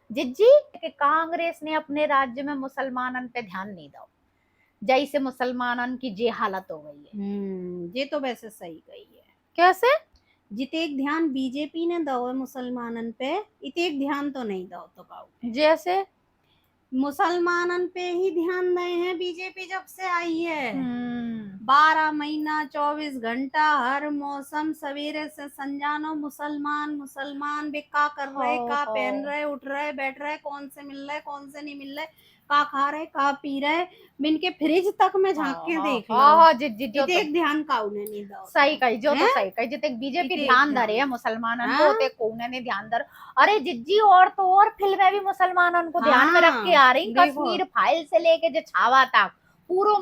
जिज्जी कि कांग्रेस ने अपने राज्य में मुसलमानन पे ध्यान नहीं दो, जैसे मुसलमानन की जे हालत हो गई है। ये तो वैसे सही गई है। कैसे जितेक ध्यान बीजेपी ने दो है मुसलमानन पे, इतेक ध्यान तो नहीं दो तो काऊ। जैसे मुसलमानन पे ही ध्यान दे हैं बीजेपी जब से आई है। 12 महीना 24 घंटा हर मौसम सवेरे से संजानो मुसलमान मुसलमान वे का कर रहे, का पहन रहे, उठ रहे, बैठ रहे, कौन से मिल रहे, कौन से नहीं मिल रहे, का खा रहे, का पी रहे, इनके फ्रिज तक में झांक के देख लो। जिज्जी जो तो ध्यान काऊ ने नहीं दो। सही कही, जो तो सही कही, जिते बीजेपी ध्यान दे रही है मुसलमानन को, ते कोने ने ध्यान दर। अरे जिज्जी और तो और फिल्में भी मुसलमानन को ध्यान में रख के आ रही। कश्मीर फाइल से लेके जो छावा तक पूरा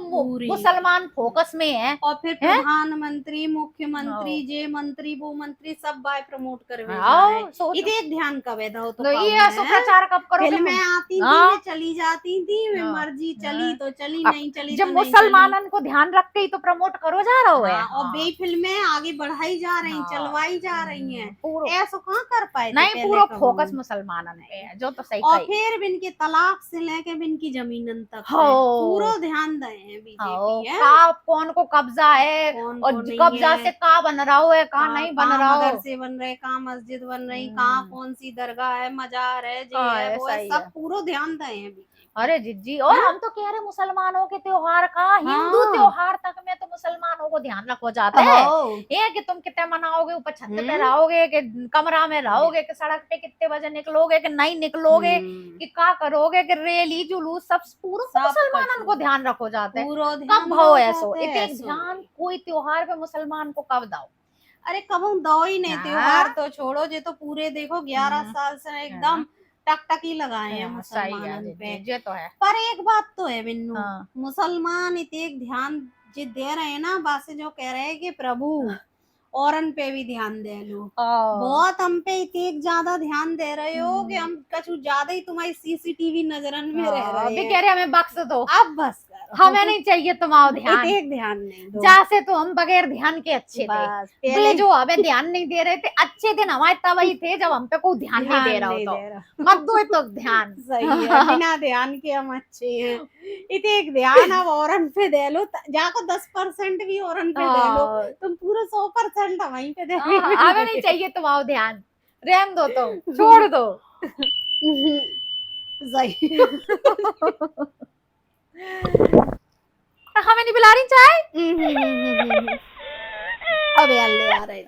मुसलमान फोकस में है। और फिर प्रधानमंत्री, मुख्यमंत्री, जे मंत्री, वो मंत्री सब बाय प्रमोट करवे जा रहे हैं। इधे ध्यान कब है दो तो ये प्रचार कब करो? फिल्में आती थी, मैं चली जाती थी, मैं मर्जी चली तो चली, नहीं चली जब मुसलमानन को ध्यान रख के ही तो प्रमोट करो जा रहा है। और बे फिल्में आगे बढ़ाई जा रही, चलवाई जा रही हैं। ऐसा कहाँ कर पाए? नहीं, पूरा फोकस मुसलमानन पे है, जो तो सही कही। और फिर इनके तलाक से लेके इनकी जमीनन तक पूरा ध्यान दे हैं बीजेपी है। का कौन को कब्जा है और कब्जा से का बन रहा है, का नहीं बन रहा है, मदरसे बन रहे, कहाँ मस्जिद बन रही, कहाँ कौन सी दरगाह है, मजार है, जे है, वो है, सब पूरा ध्यान दे हैं। अरे जिज्जी, और हम तो कह रहे मुसलमानों के त्योहार का, हिंदू त्योहार तक में तो मुसलमानों को ध्यान रखो जाता है। ये कि तुम कितने मनाओगे, ऊपर छत पे रहोगे कि कमरा में रहोगे, कि सड़क पे कितने बजे निकलोगे कि नहीं निकलोगे, कि क्या करोगे, कि रैली जुलूस सब पूरा मुसलमानों को ध्यान रखो जाते हैं। कब भाव ऐसो इतने ध्यान कोई त्योहार पे मुसलमान को कब दाओ? अरे कब दो ही नहीं, त्योहार तो छोड़ो, जे तो पूरे देखो 11 साल से एकदम टकटकी लगाए हैं मुसलमानों पे। ये तो है। पर एक बात तो है बिन्नू, मुसलमान इतने ध्यान जो दे रहे हैं ना, बासे जो कह रहे हैं कि प्रभु औरन पे भी ध्यान दे लो, बहुत हम पे इतने ज्यादा ध्यान दे रहे हो कि हम कुछ ज्यादा ही तुम्हारी सीसीटीवी नजरन में रह रहे हैं। कह रहे हमें बख्श दो, अब बस करो, हमें नहीं चाहिए तुम्हारा ध्यान, एक ध्यान नहीं दो। जैसे तो हम बगैर ध्यान के अच्छे थे, पहले जो हमें ध्यान नहीं दे रहे थे, अच्छे दिन हमारे तब ही थे जब हम पे कोई ध्यान नहीं दे रहा हो, तो मत दो तो ध्यान। सही है, बिना ध्यान के हम अच्छे हैं। इतने एक ध्यान अब औरन पे दे लो, जाको 10% भी औरन पे दे लो, तुम पूरा 100% वहीं पे दे लो। हमें नहीं चाहिए तुम्हारा ध्यान, रहन दो, तो छोड़ दो। सही। हमें नहीं पिला रही चाय? अब यार ले आ रहे